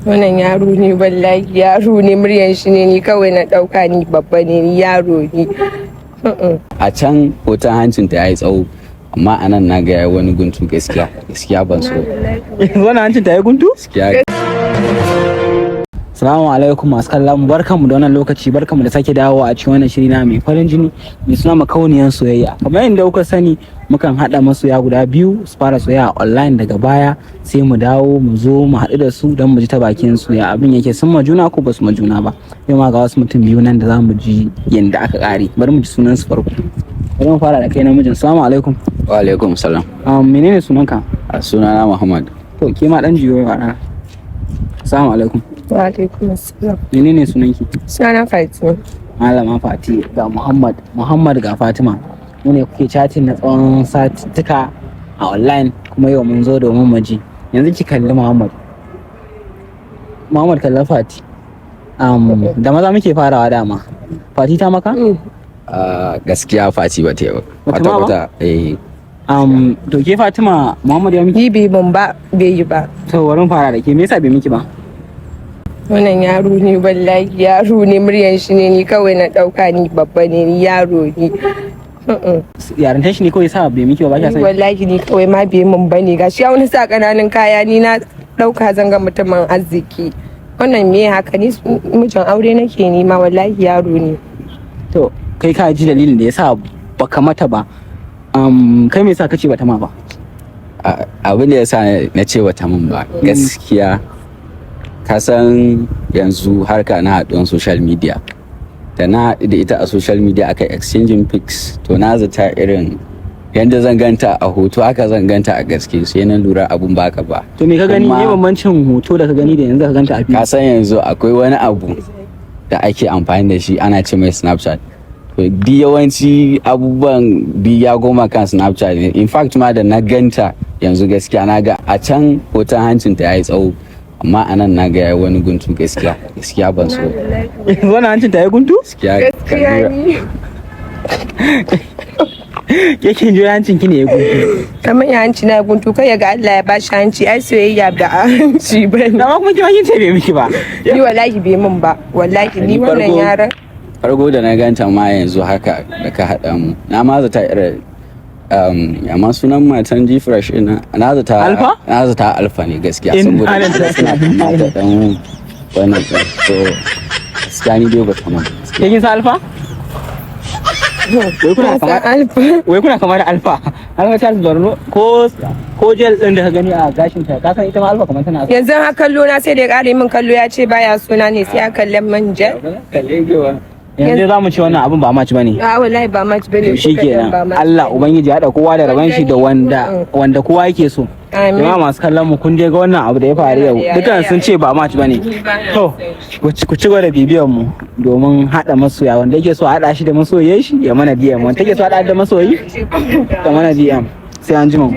Wannan yaro ne wallahi yaro ne muryan shi ne ni kawai na dauka ni babba ne ni yaro ne. A can hoton hancin ta yayi tsawo amma anan na ga wani guntu gaskiya ban so. Wannan hancin ta yayi guntu? Gaskiya. Assalamu alaikum masu kallon barkanmu da wannan lokaci, barkanmu da sake dawowa a cikin wannan shiri na mai farin jini mai suna makauniyan soyayya. Kamar yadda kuka sani mukan haɗa masoya guda biyu su fara soyayya online, daga baya sai mu dawo mu zo mu haɗu da su don mu ji ta bakin su ya abin yake, sun ma juna ko ba su ma juna ba. Yau ma ga wasu mutum biyu nan da za mu ji yadda aka ƙare. Bari mu ji sunan su farko. Bari mu fara da kai namijin. Assalamu alaikum. Wa alaikum salam. Menene sunanka? Sunana Muhammad. To ke ma dan jiyo ya. Assalamu alaikum. Wa alaikum assalam. Menene sunanki? Sunana Fatima. Malama Fati ga Muhammad ga Fatima. Mu ne kuke chatting na tsawon satuttuka a online, kuma yau mun zo domin mu ji. Yanzu ki kalli Muhammad kalla Fati. Da maza muke farawa dama. Fati ta maka? Gaskiya Fati ba ta yi ba. Wata to ke Fatima Muhammad ya miki? Bai ban ba, bai yi ba. To wurin fara da ke, me yasa bai miki ba? Wannan yaro ne wallahi yaro ne muryan shi ne ni kawai na dauka ni babba ne ni yaro ne. Yarintar shi ne kawai sa bai miki ba kya sani? Wallahi ni kawai ma bai mun bane, gashi ya wani sa kananan kaya ni na dauka zanga mutumin arziki. Wannan me haka, ni mijin aure nake ni ma wallahi yaro ne. To kai ka ji dalilin da yasa baka mata ba. Kai me yasa kace bata ma ba? Abin da yasa na ce bata mun ba gaskiya, ka san yanzu harka na haɗuwan social media, da na haɗu da ita a social media aka exchanging pics, to na zata irin yadda zan ganta a hoto haka zan ganta a gaske, sai na lura abun baka ba. To me ka gani ne bambancin hoto da ka gani da yanzu ka ganta a fili? Ka san yanzu akwai wani abu da ake amfani da shi ana ce mai Snapchat. To di yawanci abubuwan bi ya goma kan Snapchat ne. In fact ma da na ganta yanzu gaskiya na ga a can hoton hancin ta yayi tsawo amma anan na ga wani guntu gaskiya ban so. Wannan hancin ta yayi guntu? Gaskiya ni. Yake ji hancin ki ne ya guntu. Kamar ya hanci na guntu, kai ya ga Allah ya bashi hanci, ai soyayya da hanci bane. Dama kuma kin ce bai miki ba. Ni wallahi bai mun ba, wallahi ni wannan yaran. Farko da na ganta ma yanzu haka da ka haɗa mu, na ma zata irin amma sunan matan G-Fresh ina na zata Alfa ne gaskiya, saboda suna kama da dan wannan so gaskiya ni dai bata mun. Kin san Alfa? Wai kuna kama da Alfa. Alfa ta Borno ko gel din da ka gani a gashin ta, ka san ita ma Alfa kamar tana. Yanzu ha kallo na sai da ya kare min kallo, ya ce baya suna ne sai ya kallon man gel. Yanzu za mu ce wannan abin ba maci bane. Wallahi ba maci bane. Shi kenan. Allah ubangiji ya haɗa kowa da raban shi da wanda kowa yake so. Jama'a masu kallon mu kun je ga wannan abu da ya faru yau. Dukan sun ce ba maci bane. To ku ci gaba da bibiyan mu domin haɗa masoya, wanda yake so a haɗa shi da masoyan shi ya mana DM, wanda yake so a haɗa da masoyi da mana DM. Sai an ji mu.